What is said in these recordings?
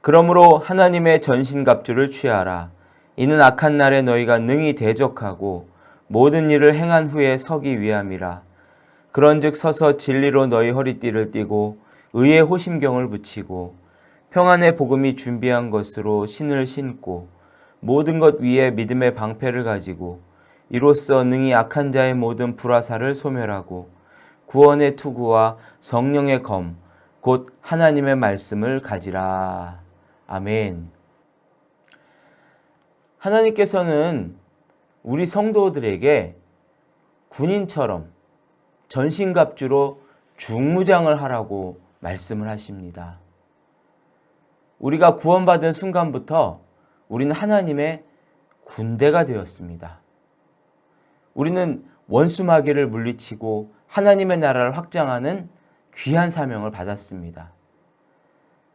그러므로 하나님의 전신갑주를 취하라. 이는 악한 날에 너희가 능히 대적하고 모든 일을 행한 후에 서기 위함이라. 그런즉 서서 진리로 너희 허리띠를 띠고 의의 호심경을 붙이고 평안의 복음이 준비한 것으로 신을 신고 모든 것 위에 믿음의 방패를 가지고 이로써 능히 악한 자의 모든 불화살을 소멸하고 구원의 투구와 성령의 검 곧 하나님의 말씀을 가지라. 아멘. 하나님께서는 우리 성도들에게 군인처럼 전신갑주로 중무장을 하라고 말씀을 하십니다. 우리가 구원받은 순간부터 우리는 하나님의 군대가 되었습니다. 우리는 원수마귀를 물리치고 하나님의 나라를 확장하는 귀한 사명을 받았습니다.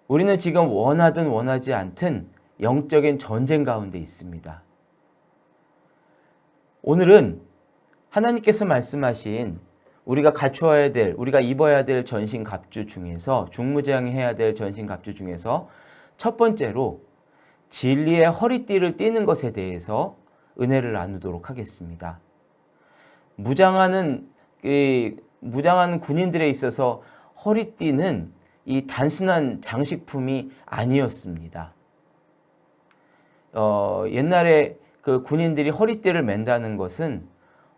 우리는 지금 원하든 원하지 않든 영적인 전쟁 가운데 있습니다. 오늘은 하나님께서 말씀하신 우리가 갖추어야 될, 우리가 입어야 될 전신 갑주 중에서, 중무장해야 될 전신 갑주 중에서 첫 번째로 진리의 허리띠를 띠는 것에 대해서 은혜를 나누도록 하겠습니다. 무장하는 군인들에 있어서 허리띠는 이 단순한 장식품이 아니었습니다. 옛날에 그 군인들이 허리띠를 맨다는 것은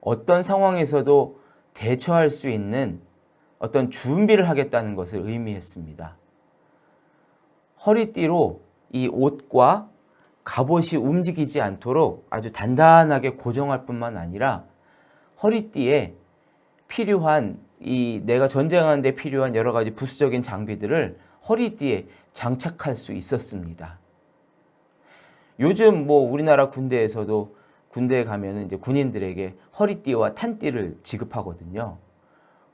어떤 상황에서도 대처할 수 있는 어떤 준비를 하겠다는 것을 의미했습니다. 허리띠로 이 옷과 갑옷이 움직이지 않도록 아주 단단하게 고정할 뿐만 아니라 허리띠에 필요한 내가 전쟁하는 데 필요한 여러 가지 부수적인 장비들을 허리띠에 장착할 수 있었습니다. 요즘 우리나라 군대에서도 군대에 가면은 이제 군인들에게 허리띠와 탄띠를 지급하거든요.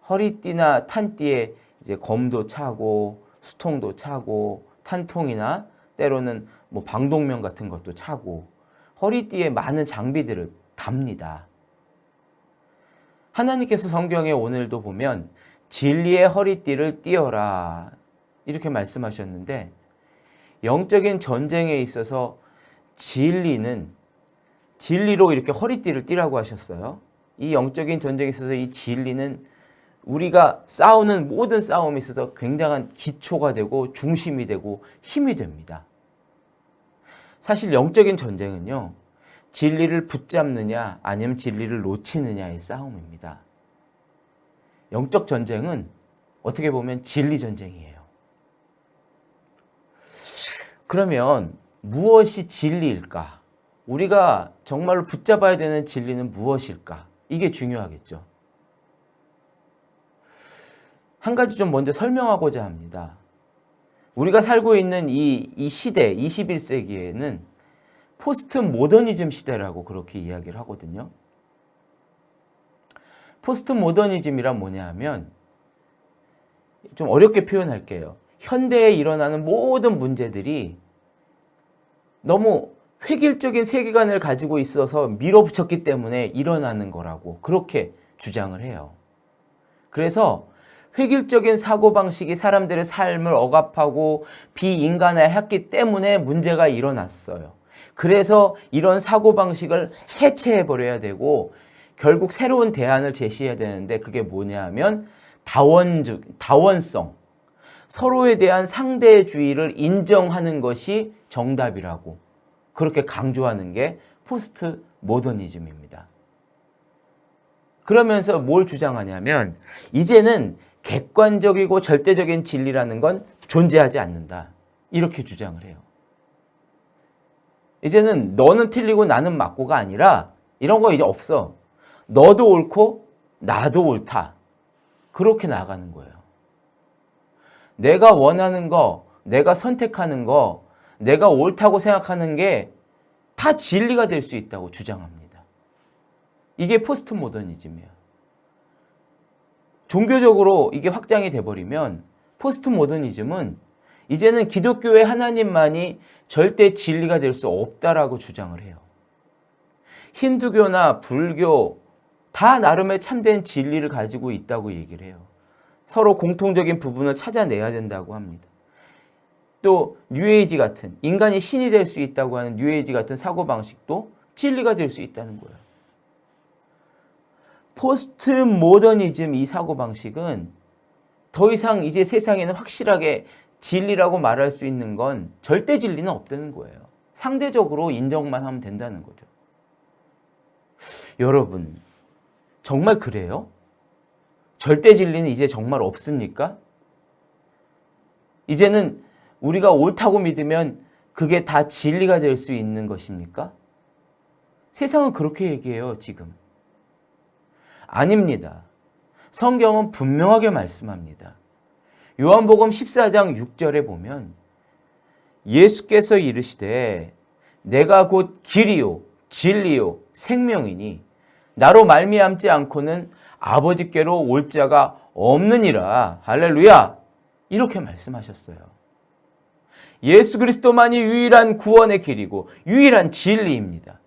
허리띠나 탄띠에 이제 검도 차고 수통도 차고 탄통이나 때로는 방독면 같은 것도 차고 허리띠에 많은 장비들을 답니다. 하나님께서 성경에 오늘도 보면 진리의 허리띠를 띠어라 이렇게 말씀하셨는데 영적인 전쟁에 있어서 진리로 이렇게 허리띠를 띠라고 하셨어요. 이 영적인 전쟁에 있어서 이 진리는 우리가 싸우는 모든 싸움에 있어서 굉장한 기초가 되고 중심이 되고 힘이 됩니다. 사실 영적인 전쟁은요, 진리를 붙잡느냐 아니면 진리를 놓치느냐의 싸움입니다. 영적 전쟁은 어떻게 보면 진리 전쟁이에요. 그러면 무엇이 진리일까? 우리가 정말로 붙잡아야 되는 진리는 무엇일까? 이게 중요하겠죠. 한 가지 좀 먼저 설명하고자 합니다. 우리가 살고 있는 이 시대, 21세기에는 포스트 모더니즘 시대라고 그렇게 이야기를 하거든요. 포스트 모더니즘이란 뭐냐 하면 좀 어렵게 표현할게요. 현대에 일어나는 모든 문제들이 너무 획일적인 세계관을 가지고 있어서 밀어붙였기 때문에 일어나는 거라고 그렇게 주장을 해요. 그래서 획일적인 사고방식이 사람들의 삶을 억압하고 비인간화했기 때문에 문제가 일어났어요. 그래서 이런 사고방식을 해체해버려야 되고 결국 새로운 대안을 제시해야 되는데 그게 뭐냐 하면 다원성, 서로에 대한 상대주의를 인정하는 것이 정답이라고 그렇게 강조하는 게 포스트 모더니즘입니다. 그러면서 뭘 주장하냐면 이제는 객관적이고 절대적인 진리라는 건 존재하지 않는다. 이렇게 주장을 해요. 이제는 너는 틀리고 나는 맞고가 아니라 이런 거 이제 없어. 너도 옳고 나도 옳다. 그렇게 나가는 거예요. 내가 원하는 거, 내가 선택하는 거, 내가 옳다고 생각하는 게 다 진리가 될 수 있다고 주장합니다. 이게 포스트 모더니즘이에요. 종교적으로 이게 확장이 돼버리면 포스트 모더니즘은 이제는 기독교의 하나님만이 절대 진리가 될 수 없다라고 주장을 해요. 힌두교나 불교 다 나름의 참된 진리를 가지고 있다고 얘기를 해요. 서로 공통적인 부분을 찾아내야 된다고 합니다. 또 뉴에이지 같은, 인간이 신이 될 수 있다고 하는 뉴에이지 같은 사고방식도 진리가 될 수 있다는 거예요. 포스트 모더니즘 이 사고방식은 더 이상 이제 세상에는 확실하게 진리라고 말할 수 있는 건 절대 진리는 없다는 거예요. 상대적으로 인정만 하면 된다는 거죠. 여러분, 정말 그래요? 절대 진리는 이제 정말 없습니까? 이제는 우리가 옳다고 믿으면 그게 다 진리가 될 수 있는 것입니까? 세상은 그렇게 얘기해요, 지금. 아닙니다. 성경은 분명하게 말씀합니다. 요한복음 14장 6절에 보면 예수께서 이르시되 내가 곧 길이요 진리요 생명이니 나로 말미암지 않고는 아버지께로 올 자가 없느니라. 할렐루야. 이렇게 말씀하셨어요. 예수 그리스도만이 유일한 구원의 길이고 유일한 진리입니다.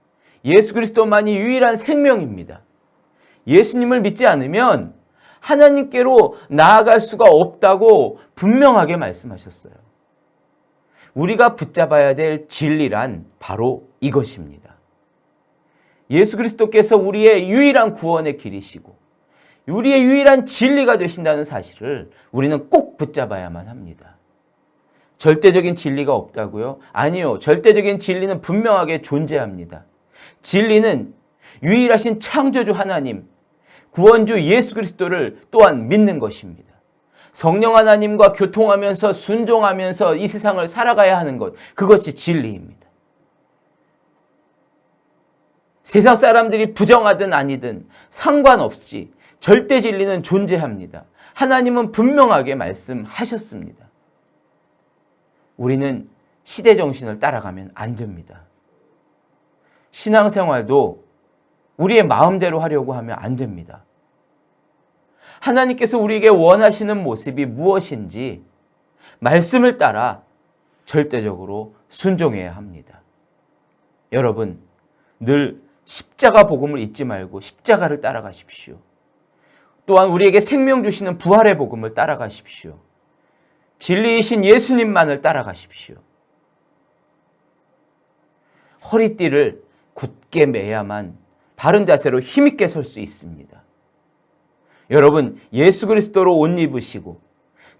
예수 그리스도만이 유일한 생명입니다. 예수님을 믿지 않으면 하나님께로 나아갈 수가 없다고 분명하게 말씀하셨어요. 우리가 붙잡아야 될 진리란 바로 이것입니다. 예수 그리스도께서 우리의 유일한 구원의 길이시고 우리의 유일한 진리가 되신다는 사실을 우리는 꼭 붙잡아야만 합니다. 절대적인 진리가 없다고요? 아니요. 절대적인 진리는 분명하게 존재합니다. 진리는 유일하신 창조주 하나님, 구원주 예수 그리스도를 또한 믿는 것입니다. 성령 하나님과 교통하면서 순종하면서 이 세상을 살아가야 하는 것, 그것이 진리입니다. 세상 사람들이 부정하든 아니든 상관없이 절대 진리는 존재합니다. 하나님은 분명하게 말씀하셨습니다. 우리는 시대 정신을 따라가면 안 됩니다. 신앙생활도 우리의 마음대로 하려고 하면 안 됩니다. 하나님께서 우리에게 원하시는 모습이 무엇인지 말씀을 따라 절대적으로 순종해야 합니다. 여러분, 늘 십자가 복음을 잊지 말고 십자가를 따라가십시오. 또한 우리에게 생명 주시는 부활의 복음을 따라가십시오. 진리이신 예수님만을 따라가십시오. 허리띠를 굳게 매야만 바른 자세로 힘있게 설 수 있습니다. 여러분, 예수 그리스도로 옷 입으시고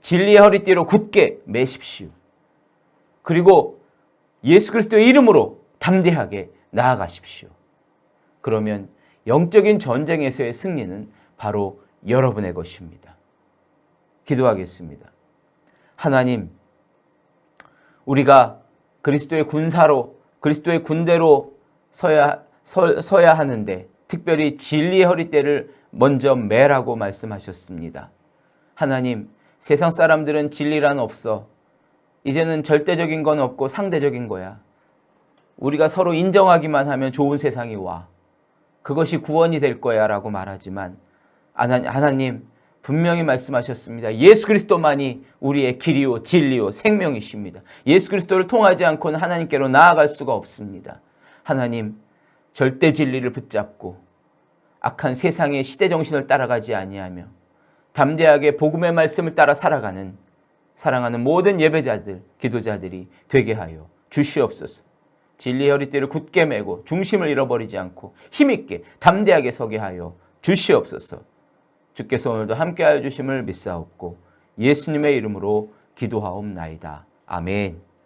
진리의 허리띠로 굳게 매십시오. 그리고 예수 그리스도의 이름으로 담대하게 나아가십시오. 그러면 영적인 전쟁에서의 승리는 바로 여러분의 것입니다. 기도하겠습니다. 하나님, 우리가 그리스도의 군사로, 그리스도의 군대로 서야 하는데 특별히 진리의 허리띠를 먼저 매라고 말씀하셨습니다. 하나님, 세상 사람들은 진리란 없어. 이제는 절대적인 건 없고 상대적인 거야. 우리가 서로 인정하기만 하면 좋은 세상이 와. 그것이 구원이 될 거야 라고 말하지만 하나님 분명히 말씀하셨습니다. 예수 그리스도만이 우리의 길이요 진리요 생명이십니다. 예수 그리스도를 통하지 않고는 하나님께로 나아갈 수가 없습니다. 하나님, 절대 진리를 붙잡고 악한 세상의 시대 정신을 따라가지 아니하며 담대하게 복음의 말씀을 따라 살아가는 사랑하는 모든 예배자들, 기도자들이 되게 하여 주시옵소서. 진리의 허리띠를 굳게 매고 중심을 잃어버리지 않고 힘있게 담대하게 서게 하여 주시옵소서. 주께서 오늘도 함께하여 주심을 믿사옵고 예수님의 이름으로 기도하옵나이다. 아멘.